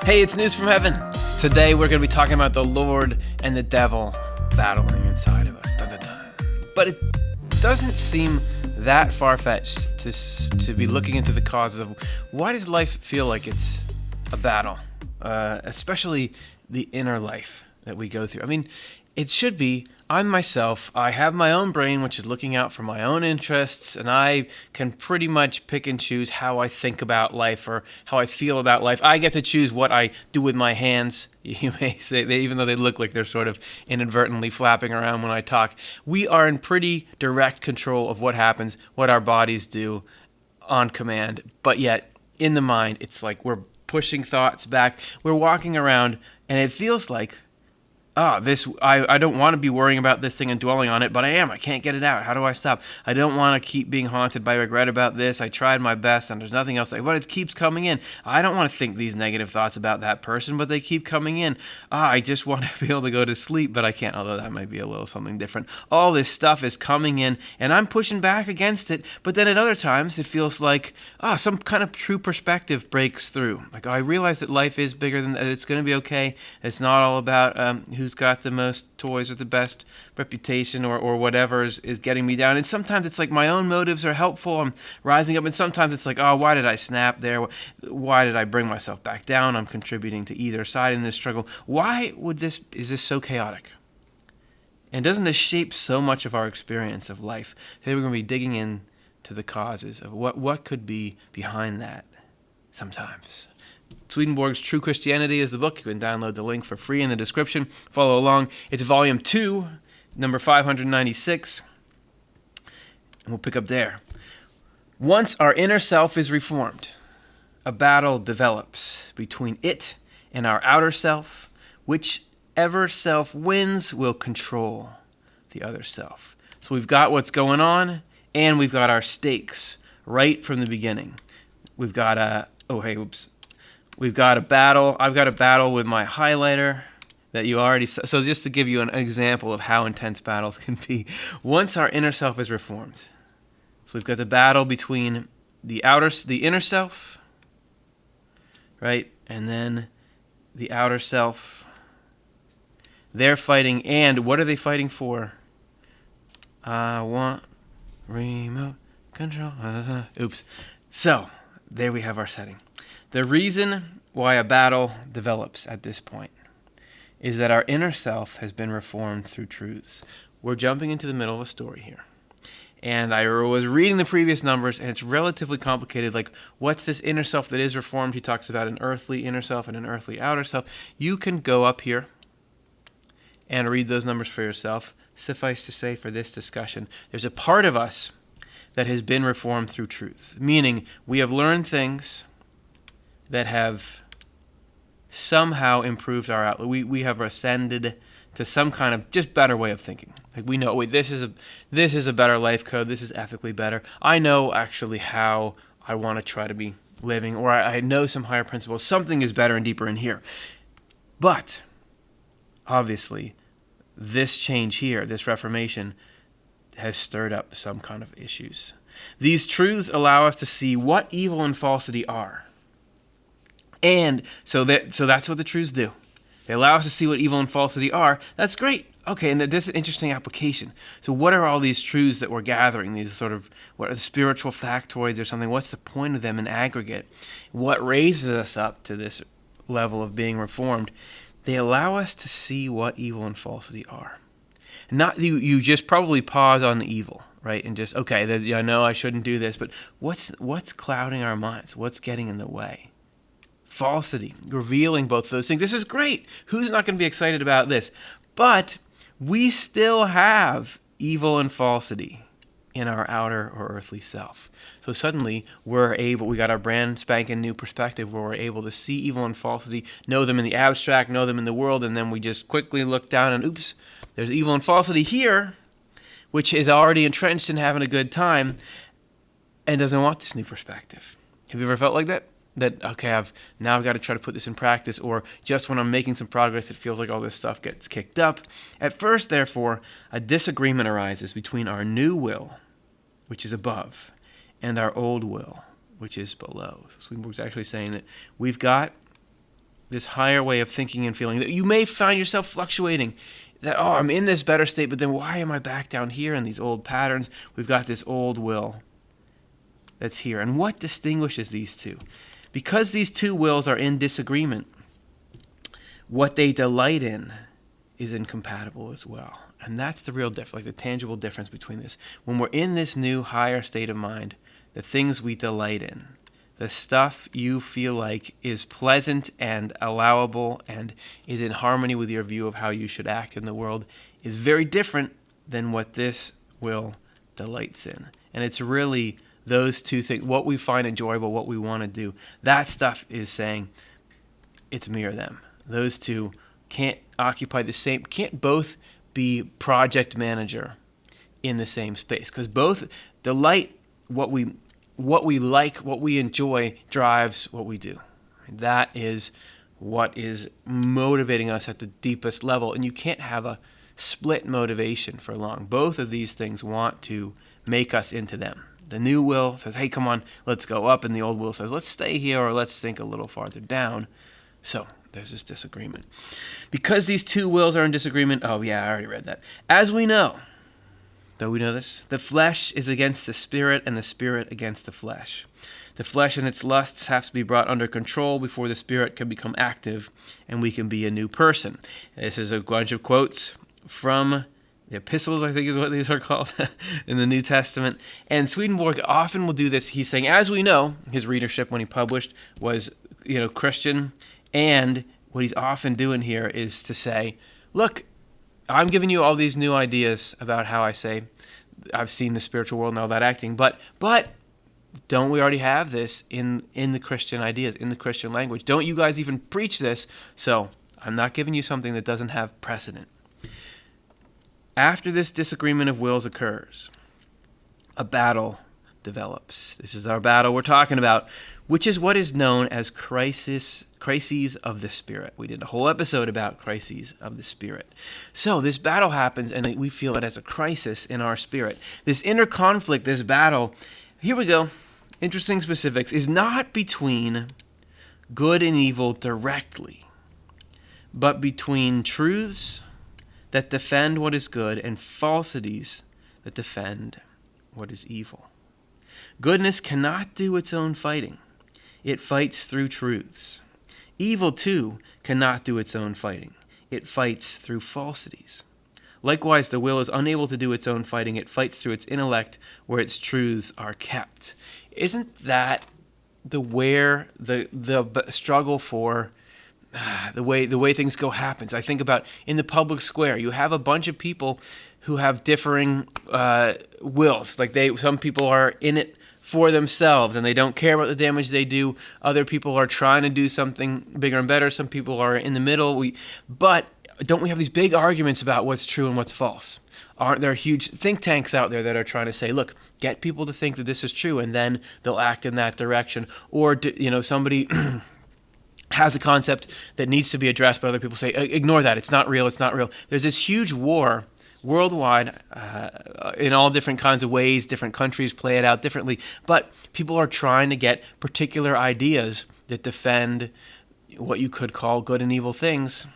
Hey, it's News from Heaven. Today we're going to be talking about the Lord and the devil battling inside of us. Dun, dun, dun. But it doesn't seem that far-fetched to be looking into the causes of why does life feel like it's a battle, especially the inner life that we go through. I mean, it should be, I'm myself, I have my own brain which is looking out for my own interests, and I can pretty much pick and choose how I think about life or how I feel about life. I get to choose what I do with my hands. You may say, even though they look like they're sort of inadvertently flapping around when I talk, we are in pretty direct control of what happens, what our bodies do on command. But yet, in the mind, it's like we're pushing thoughts back. We're walking around, and it feels like, I don't want to be worrying about this thing and dwelling on it, but I am. I can't get it out. How do I stop? I don't want to keep being haunted by regret about this. I tried my best, and there's nothing else. But it keeps coming in. I don't want to think these negative thoughts about that person, but they keep coming in. I just want to be able to go to sleep, but I can't, although that might be a little something different. All this stuff is coming in, and I'm pushing back against it, but then at other times, it feels like, some kind of true perspective breaks through. Like, I realize that life is bigger than that. It's going to be okay. It's not all about who's got the most toys or the best reputation or whatever is getting me down. And sometimes it's like my own motives are helpful. I'm rising up. And sometimes it's like, why did I snap there? Why did I bring myself back down? I'm contributing to either side in this struggle. Is this so chaotic? And doesn't this shape so much of our experience of life? Today we're going to be digging into the causes of what could be behind that sometimes. Swedenborg's True Christianity is the book. You can download the link for free in the description. Follow along. It's volume 2, number 596. And we'll pick up there. Once our inner self is reformed, a battle develops between it and our outer self. Whichever self wins will control the other self. So we've got what's going on, and we've got our stakes right from the beginning. We've got We've got a battle. I've got a battle with my highlighter that you already saw. So just to give you an example of how intense battles can be. Once our inner self is reformed. So we've got the battle between the inner self, right? And then the outer self. They're fighting, and what are they fighting for? I want remote control. Oops. So there we have our setting. The reason why a battle develops at this point is that our inner self has been reformed through truths. We're jumping into the middle of a story here. And I was reading the previous numbers, and it's relatively complicated. Like, what's this inner self that is reformed? He talks about an earthly inner self and an earthly outer self. You can go up here and read those numbers for yourself. Suffice to say, for this discussion, there's a part of us that has been reformed through truths, meaning we have learned things that have somehow improved our outlook. We have ascended to some kind of just better way of thinking. Like, we know, this is a better life code. This is ethically better. I know actually how I want to try to be living, or I know some higher principles. Something is better and deeper in here. But obviously, this change here, this reformation, has stirred up some kind of issues. These truths allow us to see what evil and falsity are. And so that's what the truths do. They allow us to see what evil and falsity are. That's great. Okay, and this is an interesting application. So what are all these truths that we're gathering? These sort of, what are the spiritual factoids or something? What's the point of them in aggregate? What raises us up to this level of being reformed? They allow us to see what evil and falsity are. Not you just probably pause on the evil, right? And just, I know I shouldn't do this, but what's clouding our minds? What's getting in the way? Falsity, revealing both those things. This is great. Who's not going to be excited about this? But we still have evil and falsity in our outer or earthly self. So suddenly we got our brand spanking new perspective where we're able to see evil and falsity, know them in the abstract, know them in the world, and then we just quickly look down and oops, there's evil and falsity here, which is already entrenched in having a good time and doesn't want this new perspective. Have you ever felt like that? I've got to try to put this in practice, or just when I'm making some progress, it feels like all this stuff gets kicked up. At first, therefore, a disagreement arises between our new will, which is above, and our old will, which is below. So Swedenborg's actually saying that we've got this higher way of thinking and feeling, that you may find yourself fluctuating, that, oh, I'm in this better state, but then why am I back down here in these old patterns? We've got this old will that's here. And what distinguishes these two? Because these two wills are in disagreement, what they delight in is incompatible as well. And that's the real difference, like the tangible difference between this. When we're in this new higher state of mind, the things we delight in, the stuff you feel like is pleasant and allowable and is in harmony with your view of how you should act in the world, is very different than what this will delights in. And it's really those two things, what we find enjoyable, what we want to do. That stuff is saying it's me or them. Those two can't occupy the same, can't both be project manager in the same space, because both delight, what we like, what we enjoy, drives what we do. That is what is motivating us at the deepest level, and you can't have a split motivation for long. Both of these things want to make us into them. The new will says, hey, come on, let's go up, and the old will says, let's stay here or let's sink a little farther down. So there's this disagreement. Because these two wills are in disagreement, oh yeah, I already read that. As we know, though we know this, the flesh is against the spirit and the spirit against the flesh. The flesh and its lusts have to be brought under control before the spirit can become active and we can be a new person. This is a bunch of quotes from the epistles, I think is what these are called, in the New Testament. And Swedenborg often will do this. He's saying, as we know, his readership when he published was, Christian. And what he's often doing here is to say, look, I'm giving you all these new ideas about how I've seen the spiritual world and all that acting, but don't we already have this in the Christian ideas, in the Christian language? Don't you guys even preach this? So I'm not giving you something that doesn't have precedent. After this disagreement of wills occurs, a battle develops. This is our battle we're talking about, which is what is known as crises of the spirit. We did a whole episode about crises of the spirit. So this battle happens, and we feel it as a crisis in our spirit. This inner conflict, this battle, here we go, interesting specifics, is not between good and evil directly, but between truths that defend what is good and falsities that defend what is evil. Goodness cannot do its own fighting. It fights through truths. Evil, too, cannot do its own fighting. It fights through falsities. Likewise, the will is unable to do its own fighting. It fights through its intellect where its truths are kept. Isn't that where the struggle for the way things go happens? I think about in the public square, you have a bunch of people who have differing wills. Like some people are in it for themselves and they don't care about the damage they do. Other people are trying to do something bigger and better. Some people are in the middle. But don't we have these big arguments about what's true and what's false? Aren't there huge think tanks out there that are trying to say, look, get people to think that this is true, and then they'll act in that direction? Or somebody has a concept that needs to be addressed, but other people say, ignore that, it's not real, it's not real. There's this huge war worldwide in all different kinds of ways. Different countries play it out differently, but people are trying to get particular ideas that defend what you could call good and evil things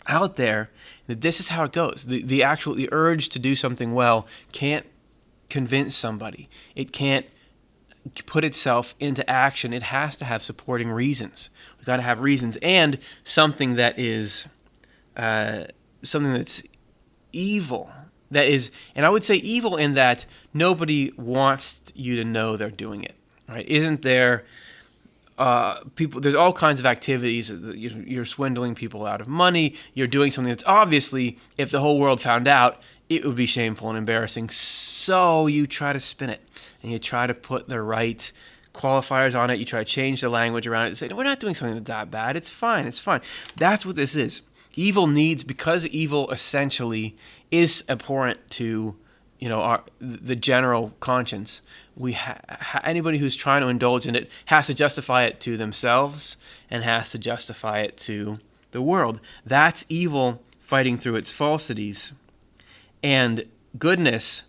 out there. That this is how it goes. The urge to do something well can't convince somebody. It can't put itself into action. It has to have supporting reasons. We've got to have reasons and something that is something that's evil. That is, and I would say evil in that nobody wants you to know they're doing it. Right? Isn't there people? There's all kinds of activities. You're swindling people out of money. You're doing something that's obviously, if the whole world found out, it would be shameful and embarrassing. So you try to spin it, and you try to put the right qualifiers on it. You try to change the language around it and say, no, we're not doing something that's that bad. It's fine. It's fine. That's what this is. Evil needs, because evil essentially is abhorrent to, the general conscience. Anybody who's trying to indulge in it has to justify it to themselves and has to justify it to the world. That's evil fighting through its falsities. And goodness,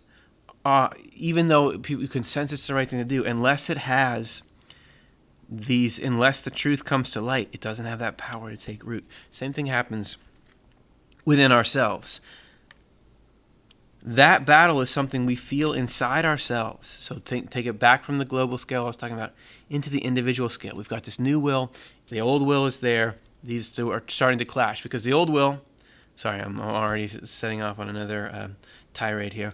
even though people can sense it's the right thing to do, unless it has unless the truth comes to light, it doesn't have that power to take root. Same thing happens within ourselves. That battle is something we feel inside ourselves. So take it back from the global scale I was talking about into the individual scale. We've got this new will. The old will is there. These two are starting to clash because the old will, sorry, I'm already setting off on another tirade here.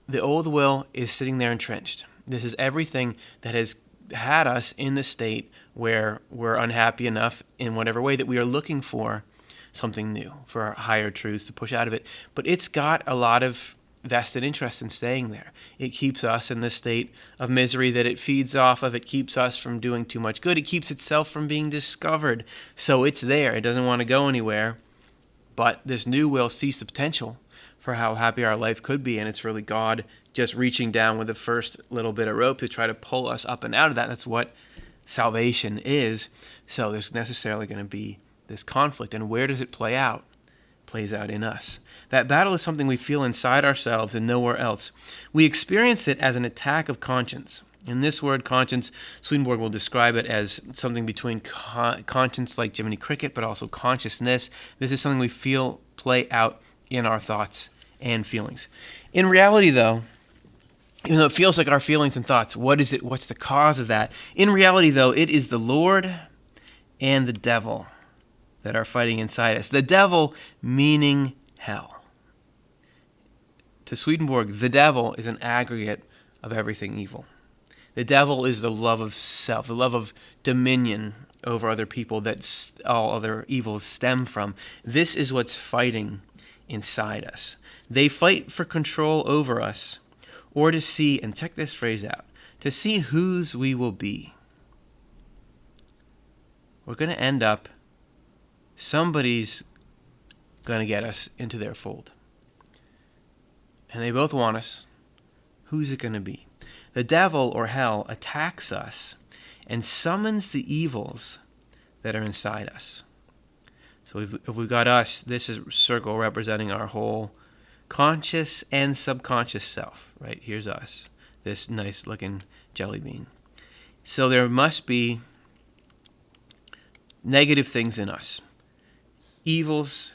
The old will is sitting there entrenched. This is everything that has had us in the state where we're unhappy enough in whatever way that we are looking for something new, for our higher truths to push out of it. But it's got a lot of vested interest in staying there. It keeps us in this state of misery that it feeds off of. It keeps us from doing too much good. It keeps itself from being discovered. So it's there. It doesn't want to go anywhere. But this new will sees the potential for how happy our life could be, and it's really God just reaching down with the first little bit of rope to try to pull us up and out of that. That's what salvation is. So there's necessarily going to be this conflict. And where does it play out? It plays out in us. That battle is something we feel inside ourselves and nowhere else. We experience it as an attack of conscience. In this word, conscience, Swedenborg will describe it as something between conscience like Jiminy Cricket, but also consciousness. This is something we feel play out in our thoughts and feelings. In reality, though, even though it feels like our feelings and thoughts, what is it? What's the cause of that? In reality, though, it is the Lord and the devil that are fighting inside us. The devil meaning hell. To Swedenborg, the devil is an aggregate of everything evil. The devil is the love of self, the love of dominion over other people that all other evils stem from. This is what's fighting inside us. They fight for control over us, or to see, and check this phrase out, to see whose we will be. We're going to end up, somebody's going to get us into their fold. And they both want us. Who's it going to be? The devil, or hell, attacks us and summons the evils that are inside us. So if we've got us, this is a circle representing our whole conscious and subconscious self, right? Here's us, this nice-looking jelly bean. So there must be negative things in us, evils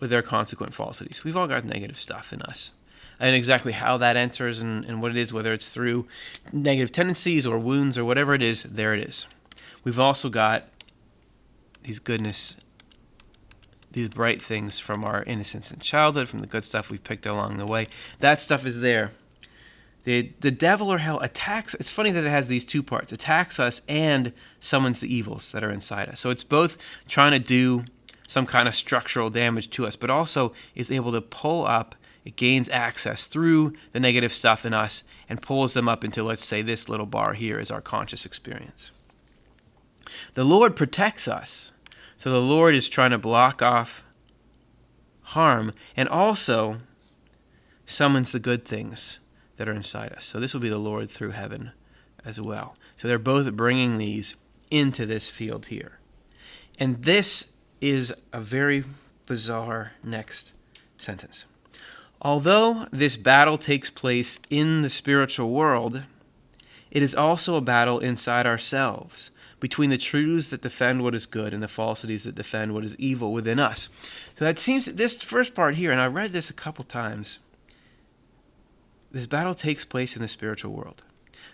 with their consequent falsities. We've all got negative stuff in us. And exactly how that enters and what it is, whether it's through negative tendencies or wounds or whatever it is, there it is. We've also got these goodness, these bright things from our innocence in childhood, from the good stuff we've picked along the way. That stuff is there. The devil or hell attacks. It's funny that it has these two parts. Attacks us and summons the evils that are inside us. So it's both trying to do some kind of structural damage to us, but also is able to pull up. It gains access through the negative stuff in us and pulls them up into, let's say, this little bar here is our conscious experience. The Lord protects us. So the Lord is trying to block off harm and also summons the good things that are inside us. So this will be the Lord through heaven as well. So they're both bringing these into this field here. And this is a very bizarre next sentence. Although this battle takes place in the spiritual world, it is also a battle inside ourselves, between the truths that defend what is good and the falsities that defend what is evil within us. So that seems, this first part here, and I read this a couple times, this battle takes place in the spiritual world.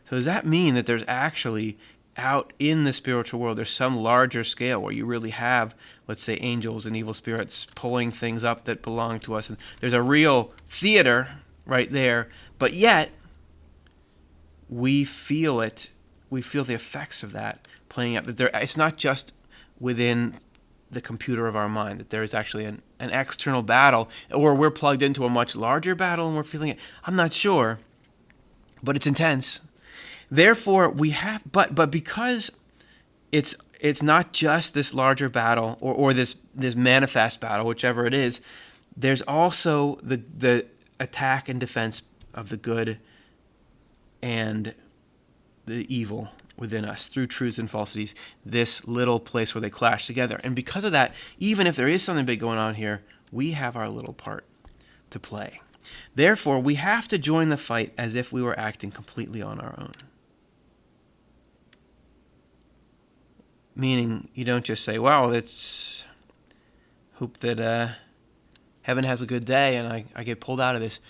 So does that mean that there's actually out in the spiritual world, there's some larger scale where you really have, let's say, angels and evil spirits pulling things up that belong to us. And there's a real theater right there, but yet we feel it. We feel the effects of that playing out. That it's not just within the computer of our mind, that there is actually an external battle, or we're plugged into a much larger battle and we're feeling it. I'm not sure, but it's intense. Therefore, we have, but because it's not just this larger battle or this manifest battle, whichever it is, there's also the attack and defense of the good and the evil within us through truths and falsities, this little place where they clash together. And because of that, even if there is something big going on here, we have our little part to play. Therefore, we have to join the fight as if we were acting completely on our own. Meaning you don't just say, well, let's hope that heaven has a good day and I get pulled out of this.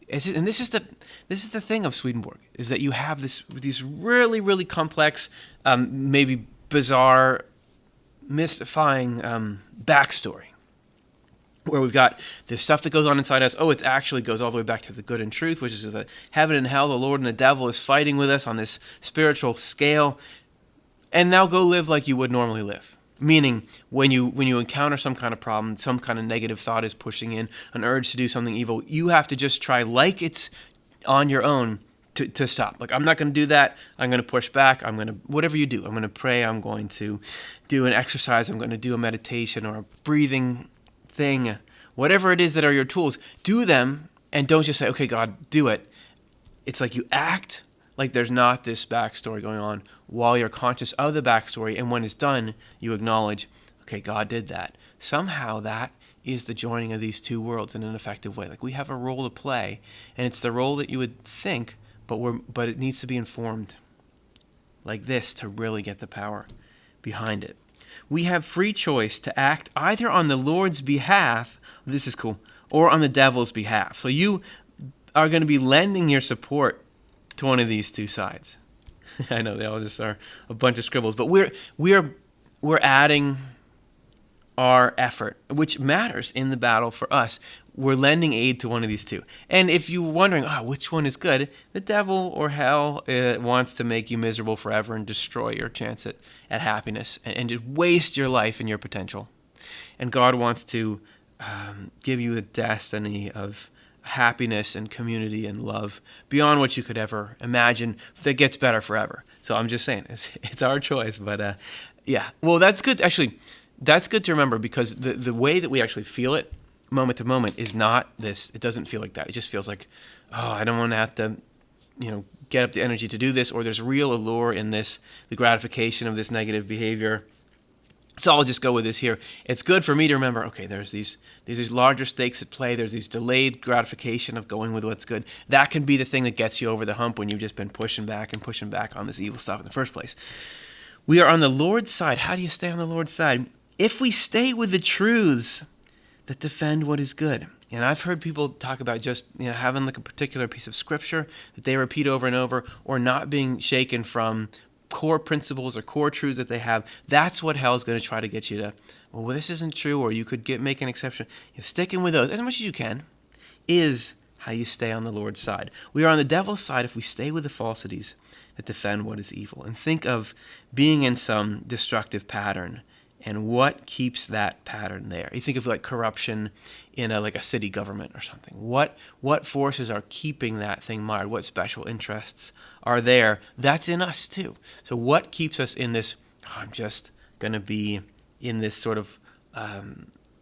And this is the thing of Swedenborg, is that you have these really, really complex, maybe bizarre, mystifying backstory, where we've got this stuff that goes on inside us. Oh, it actually goes all the way back to the good and truth, which is that heaven and hell, the Lord and the devil is fighting with us on this spiritual scale. And now go live like you would normally live. Meaning, when you encounter some kind of problem, some kind of negative thought is pushing in, an urge to do something evil, you have to just try, like it's on your own, to stop. Like, I'm not going to do that. I'm going to push back. Whatever you do, I'm going to pray. I'm going to do an exercise. I'm going to do a meditation or a breathing thing. Whatever it is that are your tools, do them, and don't just say, okay, God, do it. It's like you act like there's not this backstory going on while you're conscious of the backstory, and when it's done, you acknowledge, okay, God did that. Somehow that is the joining of these two worlds in an effective way. Like, we have a role to play, and it's the role that you would think, but it needs to be informed like this to really get the power behind it. We have free choice to act either on the Lord's behalf, this is cool, or on the devil's behalf. So you are going to be lending your support to one of these two sides. I know they all just are a bunch of scribbles, but we're adding our effort, which matters in the battle for us. We're lending aid to one of these two. And if you're wondering, which one is good, the devil or hell wants to make you miserable forever and destroy your chance at happiness and just waste your life and your potential. And God wants to give you a destiny of happiness and community and love beyond what you could ever imagine that gets better forever. So I'm just saying, it's our choice. But yeah, well, that's good. Actually, that's good to remember, because the way that we actually feel it moment to moment is not this. It doesn't feel like that. It just feels like, I don't want to have to, get up the energy to do this, or there's real allure in this, the gratification of this negative behavior. So I'll just go with this here. It's good for me to remember, okay, there's these larger stakes at play. There's these delayed gratification of going with what's good. That can be the thing that gets you over the hump when you've just been pushing back on this evil stuff in the first place. We are on the Lord's side. How do you stay on the Lord's side? If we stay with the truths that defend what is good. And I've heard people talk about just having like a particular piece of scripture that they repeat over and over, or not being shaken from core principles or core truths that they have. That's what hell is going to try to get you to, well, this isn't true, or you could make an exception. Sticking with those as much as you can is how you stay on the Lord's side. We are on the devil's side if we stay with the falsities that defend what is evil. And think of being in some destructive pattern and what keeps that pattern there. You think of like corruption in a city government or something. What forces are keeping that thing mired? What special interests are there? That's in us too. So what keeps us in this, I'm just going to be in this sort of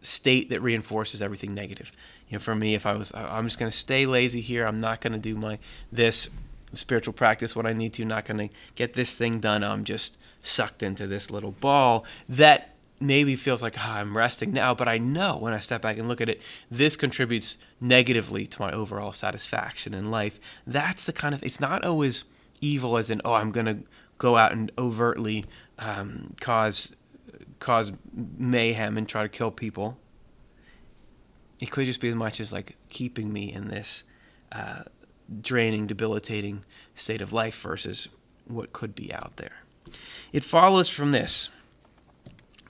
state that reinforces everything negative? For me, if I'm just going to stay lazy here, I'm not going to do this spiritual practice, what I need to, not going to get this thing done. I'm just sucked into this little ball that maybe feels like I'm resting now, but I know when I step back and look at it, this contributes negatively to my overall satisfaction in life. That's the kind of, it's not always evil as in, I'm going to go out and overtly cause mayhem and try to kill people. It could just be as much as like keeping me in this draining, debilitating state of life versus what could be out there. It follows from this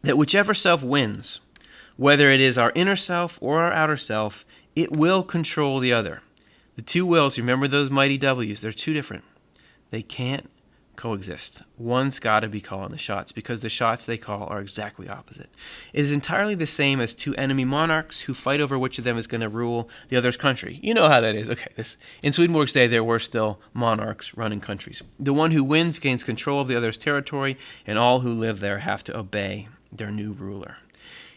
that whichever self wins, whether it is our inner self or our outer self, it will control the other. The two wills, remember those mighty W's, they're two different. They can't coexist. One's got to be calling the shots, because the shots they call are exactly opposite. It is entirely the same as two enemy monarchs who fight over which of them is going to rule the other's country. You know how that is. Okay, in Swedenborg's day, there were still monarchs running countries. The one who wins gains control of the other's territory, and all who live there have to obey their new ruler.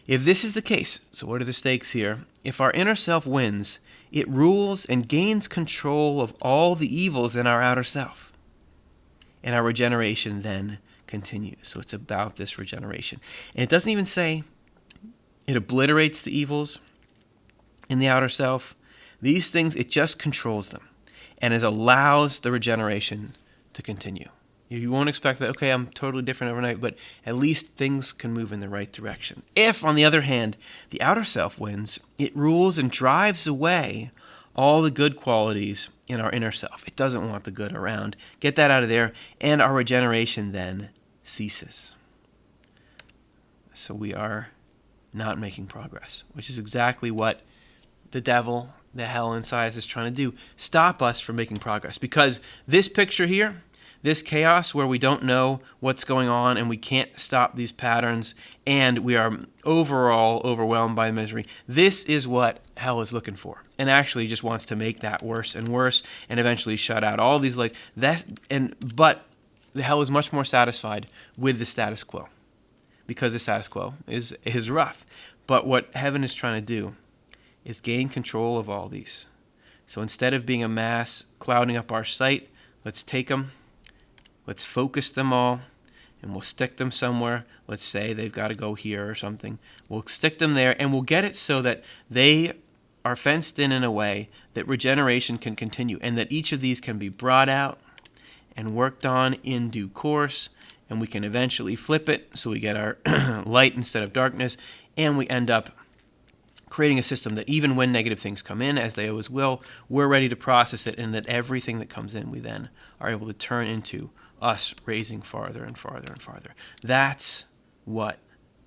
If this is the case, so what are the stakes here? If our inner self wins, it rules and gains control of all the evils in our outer self. And our regeneration then continues. So it's about this regeneration. And it doesn't even say it obliterates the evils in the outer self. These things, it just controls them. And it allows the regeneration to continue. You won't expect that, okay, I'm totally different overnight, but at least things can move in the right direction. If, on the other hand, the outer self wins, it rules and drives away all the good qualities in our inner self. It doesn't want the good around. Get that out of there, and our regeneration then ceases. So we are not making progress, which is exactly what the devil, the hell inside us, is trying to do. Stop us from making progress. Because this picture here, this chaos where we don't know what's going on and we can't stop these patterns and we are overall overwhelmed by misery, this is what hell is looking for, and actually just wants to make that worse and worse and eventually shut out all these lights. But the hell is much more satisfied with the status quo, because the status quo is rough. But what heaven is trying to do is gain control of all these. So instead of being a mass clouding up our sight, let's take them. Let's focus them all, and we'll stick them somewhere. Let's say they've got to go here or something. We'll stick them there, and we'll get it so that they are fenced in a way that regeneration can continue, and that each of these can be brought out and worked on in due course, and we can eventually flip it so we get our light instead of darkness, and we end up creating a system that even when negative things come in, as they always will, we're ready to process it, and that everything that comes in we then are able to turn into us raising farther and farther and farther. That's what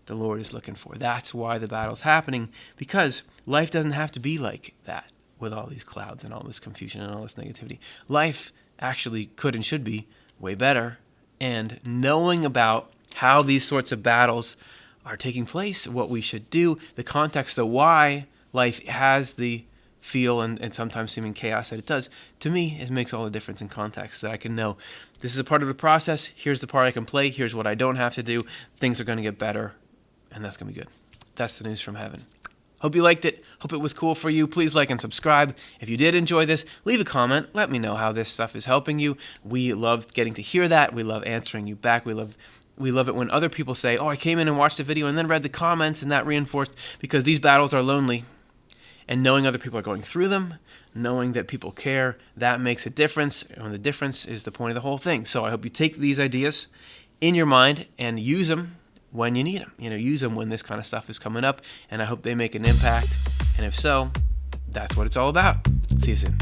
the Lord is looking for. That's why the battle's happening, because life doesn't have to be like that with all these clouds and all this confusion and all this negativity. Life actually could and should be way better, and knowing about how these sorts of battles are taking place, what we should do, the context of why life has the feel and sometimes seeming chaos that it does, to me, it makes all the difference in context, that I can know this is a part of the process, here's the part I can play, here's what I don't have to do, things are going to get better, and that's going to be good. That's the news from heaven. Hope you liked it. Hope it was cool for you. Please like and subscribe. If you did enjoy this, leave a comment. Let me know how this stuff is helping you. We love getting to hear that. We love answering you back. We love it when other people say, oh, I came in and watched the video and then read the comments, and that reinforced, because these battles are lonely. And knowing other people are going through them, knowing that people care, that makes a difference. And the difference is the point of the whole thing. So I hope you take these ideas in your mind and use them when you need them. Use them when this kind of stuff is coming up. And I hope they make an impact. And if so, that's what it's all about. See you soon.